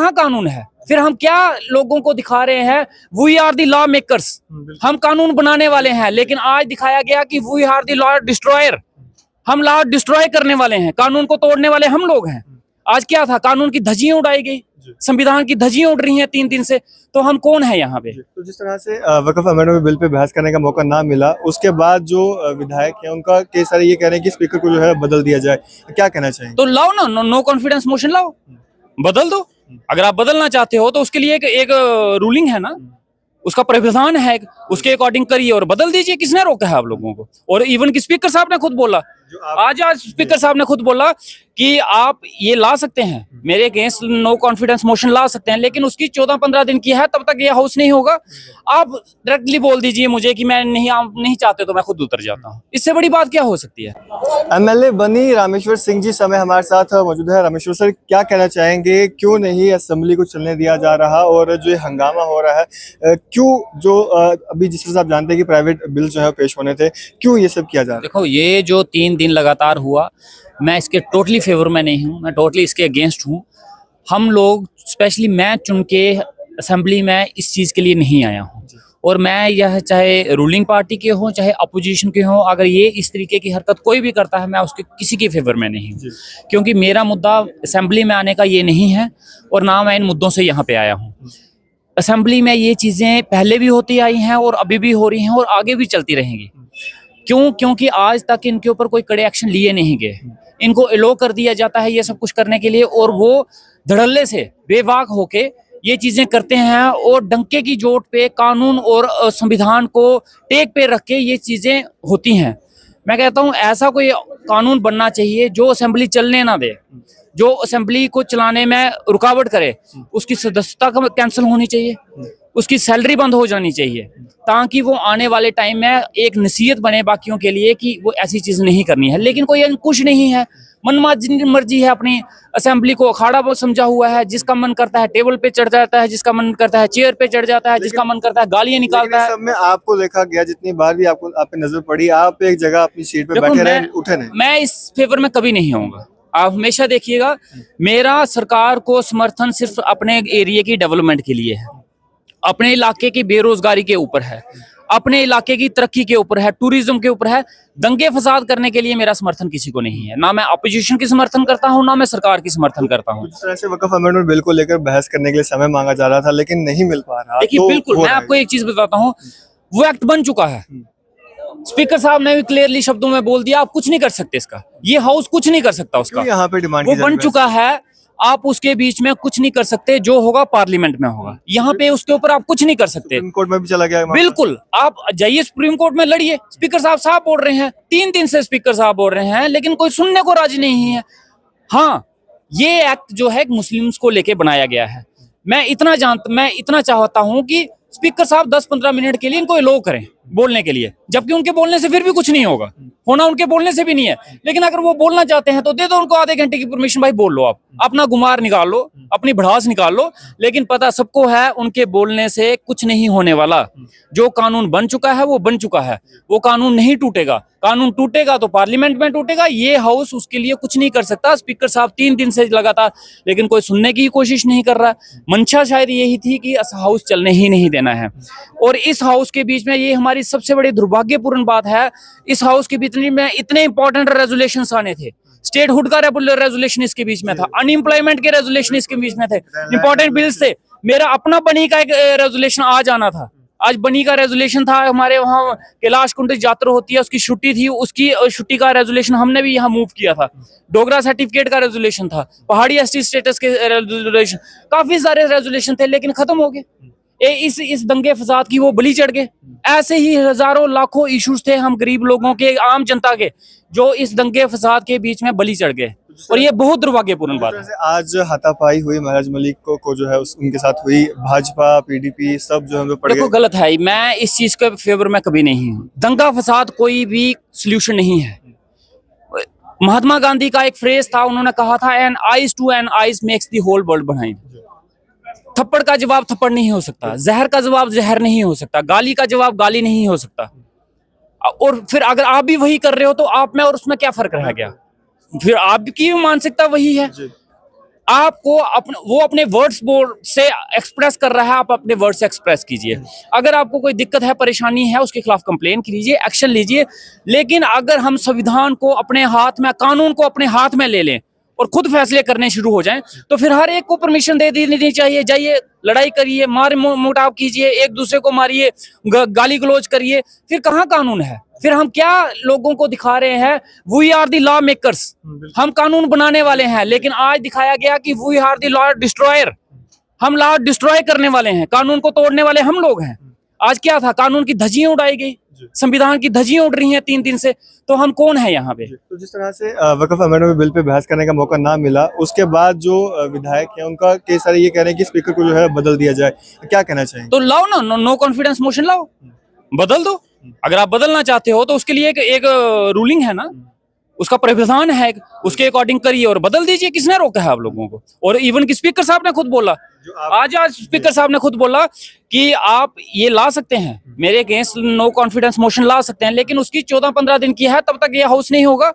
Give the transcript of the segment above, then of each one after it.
कहाँ कानून है? फिर हम क्या लोगों को दिखा रहे हैं? We are the law makers, हम कानून बनाने वाले हैं। लेकिन आज दिखाया गया कि we are the law destroyer, हम लॉ डिस्ट्रॉय करने वाले हैं, कानून को तोड़ने वाले हम लोग हैं। आज क्या था? कानून की धज्जियां उड़ाई गई, संविधान की धज्जियां उड़ रही हैं 3 दिन से। तो हम कौन है यहाँ पे? तो जिस तरह से वक्फ अमेंडमेंट बिल पे बहस करने का मौका ना मिला, उसके बाद जो विधायक हैं उनका कई सारे ये कह रहे हैं कि स्पीकर को जो है बदल दिया जाए, क्या कहना चाहेंगे? तो लाओ ना, नो कॉन्फिडेंस मोशन लाओ, बदल दो। अगर आप बदलना चाहते हो तो उसके लिए एक रूलिंग है ना, उसका प्रावधान है, उसके अकॉर्डिंग करिए और बदल दीजिए। किसने रोका है आप लोगों को? और इवन कि स्पीकर साहब ने खुद बोला, आज स्पीकर साहब ने खुद बोला कि आप ये ला सकते हैं, मेरे अगेंस्ट नो कॉन्फिडेंस मोशन ला सकते हैं, लेकिन उसकी 14-15 दिन की है, तब तक ये हाउस नहीं होगा। आप डायरेक्टली बोल दीजिए मुझे कि मैं नहीं, आप नहीं चाहते तो मैं खुद उतर जाता हूँ। इससे बड़ी बात क्या हो सकती है? एमएलए बनी रामेश्वर सिंह जी समय हमारे साथ मौजूद है। रामेश्वर सर, क्या कहना चाहेंगे, क्यों नहीं असेंबली को चलने दिया जा रहा और जो ये हंगामा हो रहा है, क्यों जो अभी जिस तरह से आप जानते हैं कि प्राइवेट बिल जो है पेश होने थे, क्यों ये सब किया जा रहा है? देखो, ये जो 3 दिन लगातार हुआ, मैं इसके टोटली फेवर में नहीं हूँ, मैं टोटली इसके अगेंस्ट हूँ। हम लोग, स्पेशली मैं चुन के असेंबली में इस चीज़ के लिए नहीं आया हूँ। और मैं यह चाहे रूलिंग पार्टी के हों चाहे अपोजिशन के हों, अगर ये इस तरीके की हरकत कोई भी करता है, मैं उसके किसी के फेवर में नहीं हूँ। क्योंकि मेरा मुद्दा असेंबली में आने का ये नहीं है और ना मैं इन मुद्दों से यहाँ पे आया हूँ। असेंबली में ये चीज़ें पहले भी होती आई हैं और अभी भी हो रही हैं और आगे भी चलती रहेंगी। क्यों? क्योंकि आज तक इनके ऊपर कोई कड़े एक्शन लिए नहीं गए। इनको अलो कर दिया जाता है ये सब कुछ करने के लिए, और वो धड़ल्ले से बेबाक होके ये चीजें करते हैं और डंके की चोट पे कानून और संविधान को टेक पे रख के ये चीजें होती हैं। मैं कहता हूँ ऐसा कोई कानून बनना चाहिए जो असेंबली चलने ना दे, जो असेंबली को चलाने में रुकावट करे। उसकी सदस्यता कैंसिल होनी चाहिए, उसकी सैलरी बंद हो जानी चाहिए, ताकि वो आने वाले टाइम में एक नसीहत बने बाकियों के लिए कि वो ऐसी चीज नहीं करनी है। लेकिन कोई कुछ नहीं है, मनमानी मर्जी है अपनी। असेंबली को अखाड़ा वो समझा हुआ है, जिसका मन करता है टेबल पे चढ़ जाता है, जिसका मन करता है चेयर पे चढ़ जाता है, जिसका मन करता है गालियां निकालता है। सब में आपको देखा गया, जितनी बार भी आपको आप पे नजर पड़ी, आप एक जगह अपनी सीट पे बैठे रहे, उठे नहीं। मैं इस फेवर में कभी नहीं आऊंगा। आप हमेशा देखिएगा, मेरा सरकार को समर्थन सिर्फ अपने एरिया की डेवलपमेंट के लिए है, अपने इलाके की बेरोजगारी के ऊपर है, अपने इलाके की तरक्की के ऊपर है, टूरिज्म के ऊपर है। दंगे फसाद करने के लिए मेरा समर्थन किसी को नहीं है। ना मैं अपोजिशन की समर्थन करता हूँ, ना मैं सरकार की समर्थन करता हूँ। जिस तरह से वक्फ अमेंडमेंट बिल को लेकर बहस करने के लिए समय मांगा जा रहा था, लेकिन नहीं मिल पा रहा। देखिए, तो बिल्कुल मैं आपको एक चीज बताता हूँ, वो एक्ट बन चुका है। स्पीकर साहब ने भी क्लियरली शब्दों में बोल दिया, आप कुछ नहीं कर सकते इसका, ये हाउस कुछ नहीं कर सकता उसका। यहाँ पे डिमांड वो बन चुका है, आप उसके बीच में कुछ नहीं कर सकते। जो होगा पार्लियामेंट में होगा, यहाँ पे उसके ऊपर आप कुछ नहीं कर सकते। सुप्रीम कोर्ट में भी चला गया। बिल्कुल, आप जाइए सुप्रीम कोर्ट में लड़िए। स्पीकर साहब साहब बोल रहे हैं, 3 दिन से स्पीकर साहब बोल रहे हैं, लेकिन कोई सुनने को राजी नहीं है। हाँ, ये एक्ट जो है मुस्लिम्स को लेके बनाया गया है। मैं इतना चाहता हूँ कि स्पीकर साहब 10-15 मिनट के लिए इनको अलो करें बोलने के लिए, जबकि उनके बोलने से फिर भी कुछ नहीं होगा, होना उनके बोलने से भी नहीं है। लेकिन अगर वो बोलना चाहते हैं तो दे दो उनको आधे घंटे की परमिशन, भाई बोल लो, आप अपना गुमार निकाल लो, अपनी भड़ास निकाल लो। लेकिन पता सबको है उनके बोलने से कुछ नहीं होने वाला। जो कानून बन चुका है वो बन चुका है, वो कानून नहीं टूटेगा। कानून टूटेगा तो पार्लियामेंट में टूटेगा, ये हाउस उसके लिए कुछ नहीं कर सकता। स्पीकर साहब 3 दिन से लगातार, लेकिन कोई सुनने की कोशिश नहीं कर रहा। मंशा शायद यही थी कि हाउस चलने ही नहीं देना है। और इस हाउस के बीच में ये हमारी सबसे बड़ी दुर्भाग्यपूर्ण बात है, इस हाउस के बीच में इतने इंपॉर्टेंट रेजोल्यूशंस आने थे। स्टेटहुड का रेजोल्यूशन इसके बीच में था, अनएम्प्लॉयमेंट के रेजोल्यूशन इसके बीच में थे, इंपॉर्टेंट बिल्स थे। मेरा अपना बनी का एक रेजोल्यूशन आज आना था, आज बनी का रेजोल्यूशन था। हमारे वहाँ कैलाश कुंड यात्रा होती है, उसकी छुट्टी थी, उसकी छुट्टी का रेजोल्यूशन हमने भी यहाँ मूव किया था। डोगरा सर्टिफिकेट का रेजोल्यूशन था, पहाड़ी एसटी स्टेटस के रेजोल्यूशन, काफी सारे रेजोल्यूशन थे, लेकिन खत्म हो गए। इस दंगे फसाद की वो बलि चढ़ गए। ऐसे ही हजारों लाखों इश्यूज थे हम गरीब लोगों के, आम जनता के, जो इस दंगे फसाद के बीच में बलि चढ़ गए। और ये बहुत दुर्भाग्यपूर्ण बात है। आज हाथापाई हुई महाराज मलिक को जो है उनके साथ हुई, भाजपा पीडीपी सब जो है पड़ गए। देखो, गलत है, मैं इस चीज के फेवर में कभी नहीं हूँ। दंगा फसाद कोई भी सॉल्यूशन नहीं है। महात्मा गांधी का एक फ्रेज था, उन्होंने कहा था, an eyes to an eyes makes the whole world blind. थप्पड़ का जवाब थप्पड़ नहीं हो सकता, जहर का जवाब जहर नहीं हो सकता, गाली का जवाब गाली नहीं हो सकता। और फिर अगर आप भी वही कर रहे हो तो आप में और उसमें क्या फर्क रह गया? फिर आपकी भी मानसिकता वही है। आपको वो अपने वर्ड्स बोल से एक्सप्रेस कर रहा है, आप अपने वर्ड से एक्सप्रेस कीजिए। अगर आपको कोई दिक्कत है, परेशानी है, उसके खिलाफ कंप्लेन कीजिए, एक्शन लीजिए। लेकिन अगर हम संविधान को अपने हाथ में, कानून को अपने हाथ में ले लें और खुद फैसले करने शुरू हो जाएं, तो फिर हर एक को परमिशन दे देनी चाहिए। जाइए, लड़ाई करिए, मार मुटाव कीजिए, एक दूसरे को मारिए, गाली गलौज करिए। फिर कहाँ कानून है? फिर हम क्या लोगों को दिखा रहे हैं? We are the law makers, हम कानून बनाने वाले हैं। लेकिन आज दिखाया गया कि we are the law destroyer, हम लॉ डिस्ट्रॉय करने वाले हैं, कानून को तोड़ने वाले हम लोग हैं। आज क्या था? कानून की धज्जियां उड़ाई गई, संविधान की धज्जियां उड़ रही हैं 3 दिन से। तो हम कौन है यहाँ पे? तो जिस तरह से वक्फ अमेंडमेंट बिल पे बहस करने का मौका ना मिला, उसके बाद जो विधायक हैं उनका कई सारे ये कह रहे हैं कि स्पीकर को जो है बदल दिया जाए, क्या कहना चाहिए? तो लाओ ना, नो कॉन्फिडेंस मोशन लाओ, बदल दो। अगर आप बदलना चाहते हो तो उसके लिए एक रूलिंग है ना, उसका प्रावधान है, उसके अकॉर्डिंग करिए और बदल दीजिए। किसने रोका है आप लोगों को? और इवन कि स्पीकर साहब ने खुद बोला, आज स्पीकर साहब ने खुद बोला कि आप ये ला सकते हैं, मेरे अगेंस्ट नो कॉन्फिडेंस मोशन ला सकते हैं, लेकिन उसकी 14-15 दिन की है, तब तक ये हाउस नहीं होगा।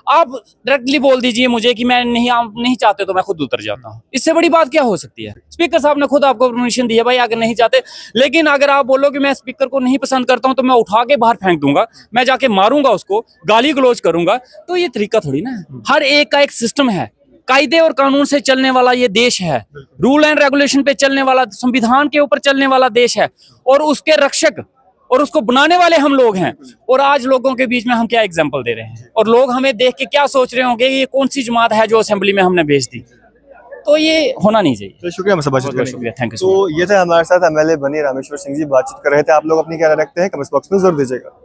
आप डायरेक्टली बोल दीजिए मुझे कि मैं नहीं, आप नहीं चाहते तो मैं खुद उतर जाता हूँ। इससे बड़ी बात क्या हो सकती है? स्पीकर साहब ने खुद आपको परमिशन दी है भाई, अगर नहीं चाहते। लेकिन अगर आप बोलो कि मैं स्पीकर को नहीं पसंद करता हूँ तो मैं उठा के बाहर फेंक दूंगा, मैं जाके मारूंगा उसको, गाली गलौज करूंगा, तो ये तरीका थोड़ी ना है। हर एक का एक सिस्टम है, कायदे और कानून से चलने वाला ये देश है, रूल एंड रेगुलेशन पे चलने वाला, संविधान के ऊपर चलने वाला देश है, और उसके रक्षक और उसको बनाने वाले हम लोग हैं। और आज लोगों के बीच में हम क्या एग्जांपल दे रहे हैं, और लोग हमें देख के क्या सोच रहे होंगे, ये कौन सी जमात है जो असेंबली में हमने भेज दी। तो ये होना नहीं चाहिए। तो शुक्रिया हमसे बातचीत करने के लिए। शुक्रिया, थैंक यू। तो ये थे हमारे साथ एमएलए बनी रामेश्वर सिंह जी, बातचीत कर रहे थे। आप लोग अपनी क्या राय रखते हैं कमेंट बॉक्स में जरूर दीजिएगा।